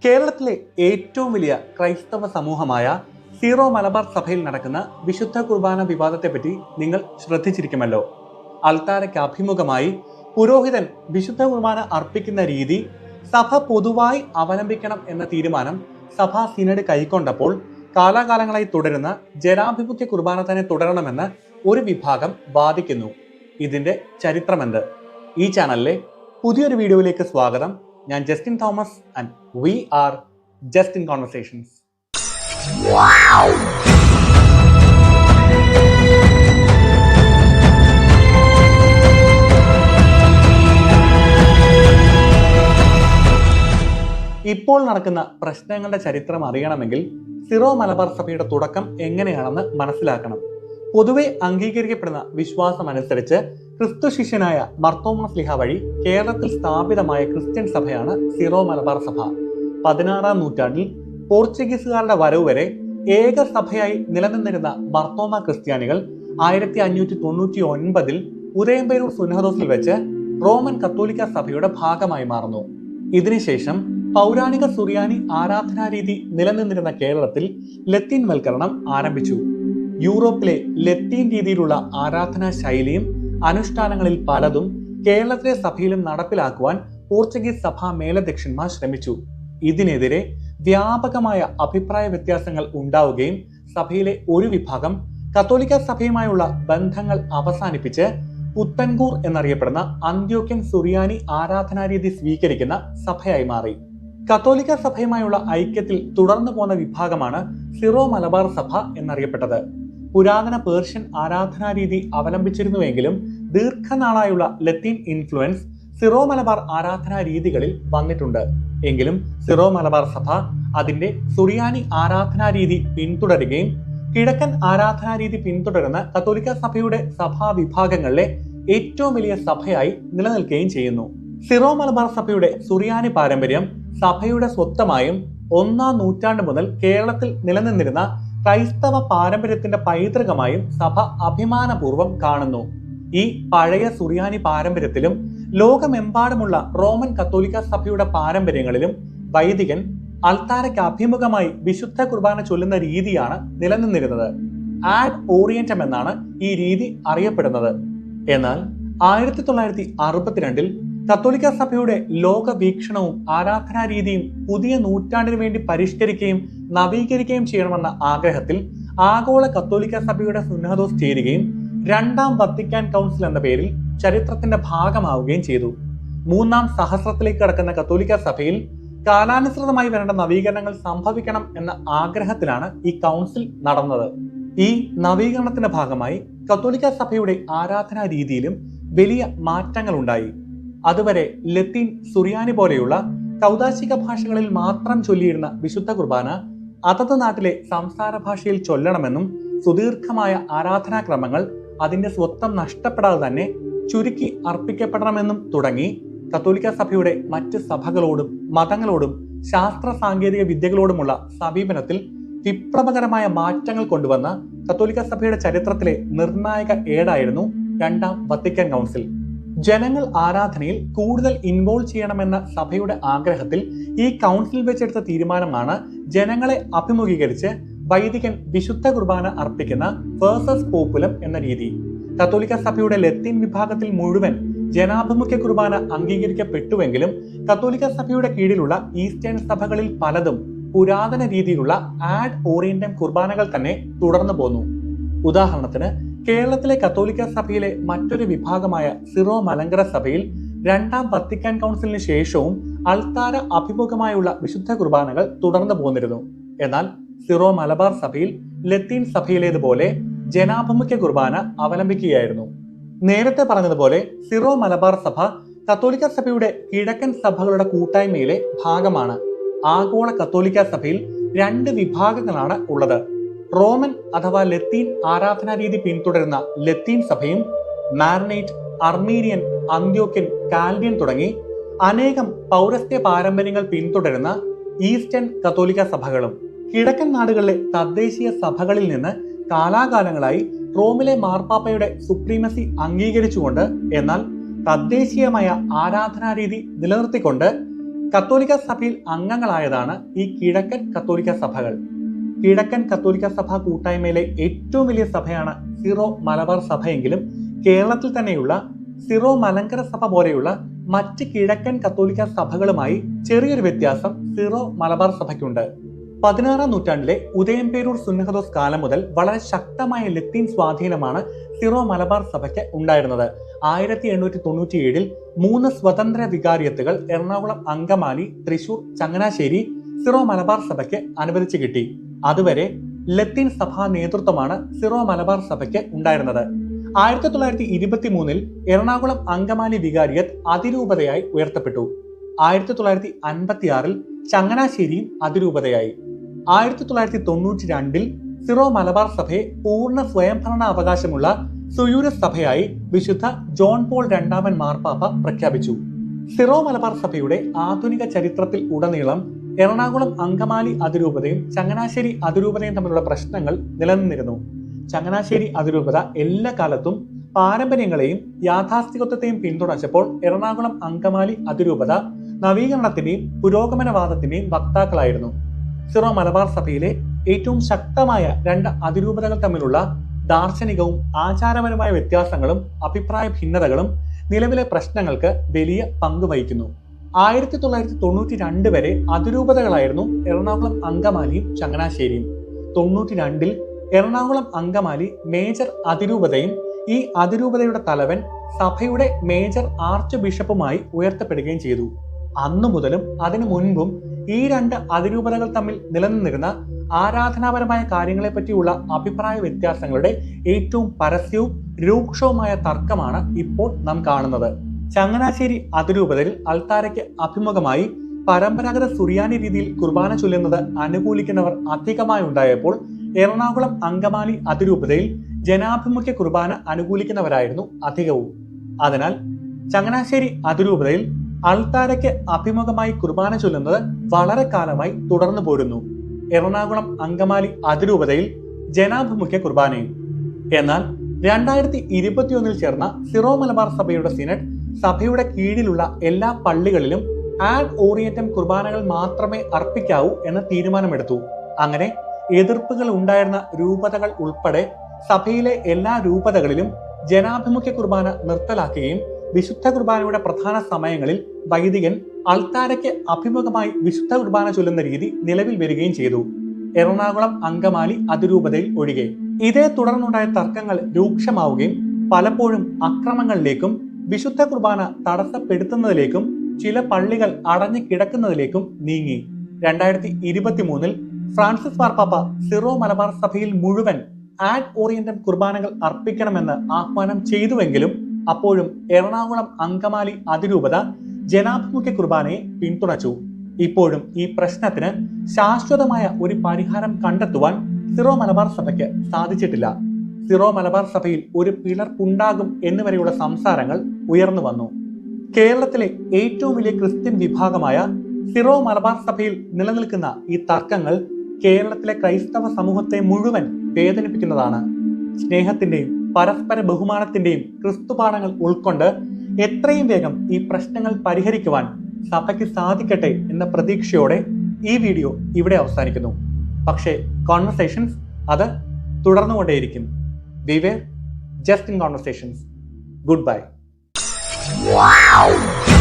കേരളത്തിലെ ഏറ്റവും വലിയ ക്രൈസ്തവ സമൂഹമായ സീറോ മലബാർ സഭയിൽ നടക്കുന്ന വിശുദ്ധ കുർബാന വിവാദത്തെപ്പറ്റി നിങ്ങൾ ശ്രദ്ധിച്ചിരിക്കുമല്ലോ. അൾത്താരയ്ക്ക് അഭിമുഖമായി പുരോഹിതൻ വിശുദ്ധ കുർബാന അർപ്പിക്കുന്ന രീതി സഭ പൊതുവായി അവലംബിക്കണം എന്ന തീരുമാനം സഭാ സിനഡ് കൈക്കൊണ്ടപ്പോൾ കാലാകാലങ്ങളായി തുടരുന്ന ജനാഭിമുഖ്യ കുർബാന തന്നെ തുടരണമെന്ന് ഒരു വിഭാഗം വാദിക്കുന്നു. ഇതിന്റെ ചരിത്രമെന്ത്? ഈ ചാനലിലെ പുതിയൊരു വീഡിയോയിലേക്ക് സ്വാഗതം. ഞാൻ Justin Thomas and we are Justin conversations. ഇപ്പോൾ നടക്കുന്ന പ്രശ്നങ്ങളുടെ ചരിത്രം അറിയണമെങ്കിൽ സിറോ മലബാർ സഭയുടെ തുടക്കം എങ്ങനെയാണെന്ന് മനസ്സിലാക്കണം. പൊതുവെ അംഗീകരിക്കപ്പെടുന്ന വിശ്വാസം അനുസരിച്ച് ക്രിസ്തു ശിഷ്യനായ മർത്തോമാ ശ്ലീഹ വഴി കേരളത്തിൽ സ്ഥാപിതമായ ക്രിസ്ത്യൻ സഭയാണ് സിറോ മലബാർ സഭ. 16-ാം നൂറ്റാണ്ടിൽ പോർച്ചുഗീസുകാരുടെ വരവ് വരെ ഏക സഭയായി നിലനിന്നിരുന്ന മർത്തോമാ ക്രിസ്ത്യാനികൾ 1599 ഉദയംപേരൂർ സുന്നഹദോസിൽ വെച്ച് റോമൻ കത്തോലിക്ക സഭയുടെ ഭാഗമായി മാറുന്നു. ഇതിനുശേഷം പൗരാണിക സുറിയാനി ആരാധനാരീതി നിലനിന്നിരുന്ന കേരളത്തിൽ ലത്തീൻ വൽക്കരണം ആരംഭിച്ചു. യൂറോപ്പിലെ ലത്തീൻ രീതിയിലുള്ള ആരാധനാ ശൈലിയും അനുഷ്ഠാനങ്ങളിൽ പലതും കേരളത്തിലെ സഭയിലും നടപ്പിലാക്കുവാൻ പോർച്ചുഗീസ് സഭാ മേലധ്യക്ഷന്മാർ ശ്രമിച്ചു. ഇതിനെതിരെ വ്യാപകമായ അഭിപ്രായ വ്യത്യാസങ്ങൾ ഉണ്ടാവുകയും സഭയിലെ ഒരു വിഭാഗം കത്തോലിക്ക സഭയുമായുള്ള ബന്ധങ്ങൾ അവസാനിപ്പിച്ച് പുത്തൻകൂർ എന്നറിയപ്പെടുന്ന അന്ത്യോക്യൻ സുറിയാനി ആരാധനാരീതി സ്വീകരിക്കുന്ന സഭയായി മാറി. കത്തോലിക്ക സഭയുമായുള്ള ഐക്യത്തിൽ തുടർന്നു പോന്ന വിഭാഗമാണ് സിറോ മലബാർ സഭ എന്നറിയപ്പെട്ടത്. പുരാതന പേർഷ്യൻ ആരാധനാരീതി അവലംബിച്ചിരുന്നുവെങ്കിലും ദീർഘനാളായുള്ള ലത്തീൻ ഇൻഫ്ലുവൻസ് സിറോ മലബാർ ആരാധനാ രീതികളിൽ വന്നിട്ടുണ്ട്. എങ്കിലും സിറോ മലബാർ സഭ അതിന്റെ സുറിയാനി ആരാധനാരീതി പിന്തുടരുകയും കിഴക്കൻ ആരാധനാരീതി പിന്തുടരുന്ന കത്തോലിക്ക സഭയുടെ സഭാ വിഭാഗങ്ങളിലെ ഏറ്റവും വലിയ സഭയായി നിലനിൽക്കുകയും ചെയ്യുന്നു. സിറോ മലബാർ സഭയുടെ സുറിയാനി പാരമ്പര്യം സഭയുടെ സ്വത്തമായും 1-ാം നൂറ്റാണ്ട് മുതൽ കേരളത്തിൽ നിലനിന്നിരുന്ന ക്രൈസ്തവ പാരമ്പര്യത്തിന്റെ പൈതൃകമായും സഭ അഭിമാനപൂർവ്വം കാണുന്നു. ഈ പഴയ സുറിയാനി പാരമ്പര്യത്തിലും ലോകമെമ്പാടുമുള്ള റോമൻ കത്തോലിക്ക സഭയുടെ പാരമ്പര്യങ്ങളിലും വൈദികൻ അൾത്താരയ്ക്ക് അഭിമുഖമായി വിശുദ്ധ കുർബാന ചൊല്ലുന്ന രീതിയാണ് നിലനിന്നിരുന്നത്. ആഡ് ഓറിയന്റം എന്നാണ് ഈ രീതി അറിയപ്പെടുന്നത്. എന്നാൽ 1962 കത്തോലിക്ക സഭയുടെ ലോക വീക്ഷണവും ആരാധനാ രീതിയും പുതിയ നൂറ്റാണ്ടിന് വേണ്ടി പരിഷ്കരിക്കുകയും നവീകരിക്കുകയും ചെയ്യണമെന്ന ആഗ്രഹത്തിൽ ആഗോള കത്തോലിക്ക സഭയുടെ സുന്നഹദോസ് ചേരുകയും 2-ാം വത്തിക്കാൻ കൗൺസിൽ എന്ന പേരിൽ ചരിത്രത്തിന്റെ ഭാഗമാവുകയും ചെയ്തു. 3-ാം സഹസ്രത്തിലേക്ക് കടക്കുന്ന കത്തോലിക്ക സഭയിൽ കാലാനുസൃതമായി വരേണ്ട നവീകരണങ്ങൾ സംഭവിക്കണം എന്ന ആഗ്രഹത്തിലാണ് ഈ കൗൺസിൽ നടന്നത്. ഈ നവീകരണത്തിന്റെ ഭാഗമായി കത്തോലിക്ക സഭയുടെ ആരാധനാ രീതിയിലും വലിയ മാറ്റങ്ങൾ ഉണ്ടായി. അതുവരെ ലത്തീൻ, സുറിയാനി പോലെയുള്ള കൗദാശിക ഭാഷകളിൽ മാത്രം ചൊല്ലിയിരുന്ന വിശുദ്ധ കുർബാന അതത് നാട്ടിലെ സംസാര ഭാഷയിൽ ചൊല്ലണമെന്നും സുദീർഘമായ ആരാധനാക്രമങ്ങൾ അതിന്റെ സ്വത്വം നഷ്ടപ്പെടാതെ തന്നെ ചുരുക്കി അർപ്പിക്കപ്പെടണമെന്നും തുടങ്ങി കത്തോലിക്ക സഭയുടെ മറ്റ് സഭകളോടും മതങ്ങളോടും ശാസ്ത്ര സാങ്കേതിക വിദ്യകളോടുമുള്ള സമീപനത്തിൽ വിപ്ലവകരമായ മാറ്റങ്ങൾ കൊണ്ടുവന്ന കത്തോലിക്ക സഭയുടെ ചരിത്രത്തിലെ നിർണായക ഏടായിരുന്നു 2-ാം വത്തിക്കാൻ കൗൺസിൽ. ജനങ്ങൾ ആരാധനയിൽ കൂടുതൽ ഇൻവോൾവ് ചെയ്യണമെന്ന സഭയുടെ ആഗ്രഹത്തിൽ ഈ കൗൺസിൽ വെച്ചെടുത്ത തീരുമാനമാണ് ജനങ്ങളെ അഭിമുഖീകരിച്ച് വൈദികൻ വിശുദ്ധ കുർബാന അർപ്പിക്കുന്ന വേഴ്സസ് പോപ്പുലം എന്ന രീതി. കത്തോലിക്ക സഭയുടെ ലത്തീൻ വിഭാഗത്തിൽ മുഴുവൻ ജനാഭിമുഖ്യ കുർബാന അംഗീകരിക്കപ്പെട്ടുവെങ്കിലും കത്തോലിക്ക സഭയുടെ കീഴിലുള്ള ഈസ്റ്റേൺ സഭകളിൽ പലതും പുരാതന രീതിയിലുള്ള ആഡ് ഓറിയന്റം കുർബാനകൾ തന്നെ തുടർന്നു പോന്നു. ഉദാഹരണത്തിന് കേരളത്തിലെ കത്തോലിക്ക സഭയിലെ മറ്റൊരു വിഭാഗമായ സിറോ മലങ്കര സഭയിൽ 2-ാം വത്തിക്കാൻ കൗൺസിലിന് ശേഷവും അൾത്താര അഭിമുഖമായുള്ള വിശുദ്ധ കുർബാനകൾ തുടർന്നു പോന്നിരുന്നു. എന്നാൽ സിറോ മലബാർ സഭയിൽ ലത്തീൻ സഭയിലേതുപോലെ ജനാഭിമുഖ്യ കുർബാന അവലംബിക്കുകയായിരുന്നു. നേരത്തെ പറഞ്ഞതുപോലെ സിറോ മലബാർ സഭ കത്തോലിക്ക സഭയുടെ കിഴക്കൻ സഭകളുടെ കൂട്ടായ്മയിലെ ഭാഗമാണ്. ആഗോള കത്തോലിക്ക സഭയിൽ 2 വിഭാഗങ്ങളാണ് ഉള്ളത്. റോമൻ അഥവാ ലത്തീൻ ആരാധനാ രീതി പിന്തുടരുന്ന ലത്തീൻ സഭയും മാർനേറ്റ്, അർമീനിയൻ, അന്ത്യോക്യൻ, കാൽവിയൻ തുടങ്ങി അനേകം പൗരസ്ത്യ പാരമ്പര്യങ്ങൾ പിന്തുടരുന്ന ഈസ്റ്റേൺ കത്തോലിക്ക സഭകളും. കിഴക്കൻ നാടുകളിലെ തദ്ദേശീയ സഭകളിൽ നിന്ന് കാലാകാലങ്ങളായി റോമിലെ മാർപ്പാപ്പയുടെ സുപ്രീമസി അംഗീകരിച്ചുകൊണ്ട് എന്നാൽ തദ്ദേശീയമായ ആരാധനാരീതി നിലനിർത്തിക്കൊണ്ട് കത്തോലിക്ക സഭയിൽ അംഗങ്ങളായതാണ് ഈ കിഴക്കൻ കത്തോലിക്ക സഭകൾ. കിഴക്കൻ കത്തോലിക്ക സഭ കൂട്ടായ്മയിലെ ഏറ്റവും വലിയ സഭയാണ് സിറോ മലബാർ സഭയെങ്കിലും കേരളത്തിൽ തന്നെയുള്ള സിറോ മലങ്കര സഭ പോലെയുള്ള മറ്റ് കിഴക്കൻ കത്തോലിക്ക സഭകളുമായി ചെറിയൊരു വ്യത്യാസം സിറോ മലബാർ സഭയ്ക്കുണ്ട്. 16-ാം നൂറ്റാണ്ടിലെ ഉദയംപേരൂർ സുന്നഹദോസ് കാലം മുതൽ വളരെ ശക്തമായ ലത്തീൻ സ്വാധീനമാണ് സിറോ മലബാർ സഭയ്ക്ക് ഉണ്ടായിരുന്നത്. 1897-ൽ 3 സ്വതന്ത്ര വികാരിയത്തുകൾ എറണാകുളം, അങ്കമാലി, തൃശൂർ, ചങ്ങനാശ്ശേരി സിറോ മലബാർ സഭയ്ക്ക് അനുവദിച്ചു കിട്ടി. അതുവരെ ലത്തീൻ സഭാ നേതൃത്വമാണ് സിറോ മലബാർ സഭയ്ക്ക് ഉണ്ടായിരുന്നത്. 1923-ൽ എറണാകുളം അങ്കമാലി വികാരിയത്ത് അതിരൂപതയായി ഉയർത്തപ്പെട്ടു. 1956-ൽ ചങ്ങനാശ്ശേരിയും അതിരൂപതയായി. 1992-ൽ സിറോ മലബാർ സഭയെ പൂർണ്ണ സ്വയംഭരണ അവകാശമുള്ള സുയൂര സഭയായി വിശുദ്ധ ജോൺ പോൾ രണ്ടാമൻ മാർപ്പാപ്പ പ്രഖ്യാപിച്ചു. സിറോ മലബാർ സഭയുടെ ആധുനിക ചരിത്രത്തിൽ ഉടനീളം എറണാകുളം അങ്കമാലി അതിരൂപതയും ചങ്ങനാശ്ശേരി അതിരൂപതയും തമ്മിലുള്ള പ്രശ്നങ്ങൾ നിലനിന്നിരുന്നു. ചങ്ങനാശ്ശേരി അതിരൂപത എല്ലാ കാലത്തും പാരമ്പര്യങ്ങളെയും യാഥാസ്ഥികത്വത്തെയും പിന്തുണച്ചപ്പോൾ എറണാകുളം അങ്കമാലി അതിരൂപത നവീകരണത്തിന്റെയും പുരോഗമനവാദത്തിന്റെയും വക്താക്കളായിരുന്നു. സിറോ മലബാർ സഭയിലെ ഏറ്റവും ശക്തമായ 2 അതിരൂപതകൾ തമ്മിലുള്ള ദാർശനികവും ആചാരപരമായ വ്യത്യാസങ്ങളും അഭിപ്രായ ഭിന്നതകളും നിലവിലെ പ്രശ്നങ്ങൾക്ക് വലിയ പങ്ക് വഹിക്കുന്നു. 1992 വരെ അതിരൂപതകളായിരുന്നു എറണാകുളം അങ്കമാലിയും ചങ്ങനാശ്ശേരിയും. 92-ൽ എറണാകുളം അങ്കമാലി മേജർ അതിരൂപതയും ഈ അതിരൂപതയുടെ തലവൻ സഭയുടെ മേജർ ആർച്ച് ബിഷപ്പുമായി ഉയർത്തപ്പെടുകയും ചെയ്തു. അന്നു മുതലും അതിനു മുൻപും ഈ 2 അതിരൂപതകൾ തമ്മിൽ നിലനിന്നിരുന്ന ആരാധനാപരമായ കാര്യങ്ങളെപ്പറ്റിയുള്ള അഭിപ്രായ വ്യത്യാസങ്ങളുടെ ഏറ്റവും പരസ്യവും രൂക്ഷവുമായ തർക്കമാണ് ഇപ്പോൾ നാം കാണുന്നത്. ചങ്ങനാശ്ശേരി അതിരൂപതയിൽ അൾത്താരയ്ക്ക് അഭിമുഖമായി പരമ്പരാഗത സുറിയാനി രീതിയിൽ കുർബാന ചൊല്ലുന്നത് അനുകൂലിക്കുന്നവർ അധികമായി ഉണ്ടായപ്പോൾ എറണാകുളം അങ്കമാലി അതിരൂപതയിൽ ജനാഭിമുഖ്യ കുർബാന അനുകൂലിക്കുന്നവരായിരുന്നു അധികവും. അതിനാൽ ചങ്ങനാശ്ശേരി അതിരൂപതയിൽ അൾത്താരയ്ക്ക് അഭിമുഖമായി കുർബാന ചൊല്ലുന്നത് വളരെ കാലമായി തുടർന്നു പോരുന്നു. എറണാകുളം അങ്കമാലി അതിരൂപതയിൽ ജനാഭിമുഖ്യ കുർബാനയും. എന്നാൽ 2021-ൽ ചേർന്ന സിറോ മലബാർ സഭയുടെ സിനഡ് സഭയുടെ കീഴിലുള്ള എല്ലാ പള്ളികളിലും ആഡ് ഓറിയന്റം കുർബാനകൾ മാത്രമേ അർപ്പിക്കാവൂ എന്ന തീരുമാനമെടുത്തു. അങ്ങനെ എതിർപ്പുകൾ ഉണ്ടായിരുന്ന രൂപതകൾ ഉൾപ്പെടെ സഭയിലെ എല്ലാ രൂപതകളിലും ജനാഭിമുഖ്യ കുർബാന നിർത്തലാക്കുകയും വിശുദ്ധ കുർബാനയുടെ പ്രധാന സമയങ്ങളിൽ വൈദികൻ അൾത്താരയ്ക്ക് അഭിമുഖമായി വിശുദ്ധ കുർബാന ചൊല്ലുന്ന രീതി നിലവിൽ വരികയും ചെയ്തു, എറണാകുളം അങ്കമാലി അതിരൂപതയിൽ ഒഴികെ. ഇതേ തുടർന്നുണ്ടായ തർക്കങ്ങൾ രൂക്ഷമാവുകയും പലപ്പോഴും അക്രമങ്ങളിലേക്കും വിശുദ്ധ കുർബാന തടസ്സപ്പെടുത്തുന്നതിലേക്കും ചില പള്ളികൾ അടഞ്ഞു കിടക്കുന്നതിലേക്കും നീങ്ങി. 2023-ൽ ഫ്രാൻസിസ് മാർപ്പാപ്പ സിറോ മലബാർ സഭയിൽ മുഴുവൻ ആഡ് ഓറിയന്റം കുർബാനകൾ അർപ്പിക്കണമെന്ന് ആഹ്വാനം ചെയ്തുവെങ്കിലും അപ്പോഴും എറണാകുളം അങ്കമാലി അതിരൂപത ജനാഭിമുഖ്യ കുർബാനയെ പിന്തുണച്ചു. ഇപ്പോഴും ഈ പ്രശ്നത്തിന് ശാശ്വതമായ ഒരു പരിഹാരം കണ്ടെത്തുവാൻ സിറോ മലബാർ സഭയ്ക്ക് സാധിച്ചിട്ടില്ല. സിറോ മലബാർ സഭയിൽ ഒരു പിളർപ്പുണ്ടാകും എന്നുവരെയുള്ള സംസാരങ്ങൾ ഉയർന്നു വന്നു. കേരളത്തിലെ ഏറ്റവും വലിയ ക്രിസ്ത്യൻ വിഭാഗമായ സിറോ മലബാർ സഭയിൽ നിലനിൽക്കുന്ന ഈ തർക്കങ്ങൾ കേരളത്തിലെ ക്രൈസ്തവ സമൂഹത്തെ മുഴുവൻ വേദനിപ്പിക്കുന്നതാണ്. സ്നേഹത്തിന്റെയും പരസ്പര ബഹുമാനത്തിന്റെയും ക്രിസ്തുപാഠങ്ങൾ ഉൾക്കൊണ്ട് എത്രയും വേഗം ഈ പ്രശ്നങ്ങൾ പരിഹരിക്കുവാൻ സഭയ്ക്ക് സാധിക്കട്ടെ എന്ന പ്രതീക്ഷയോടെ ഈ വീഡിയോ ഇവിടെ അവസാനിക്കുന്നു. പക്ഷേ കോൺവെർസേഷൻസ് അത് തുടർന്നുകൊണ്ടേയിരിക്കും. We were just in conversations. Goodbye. Wow.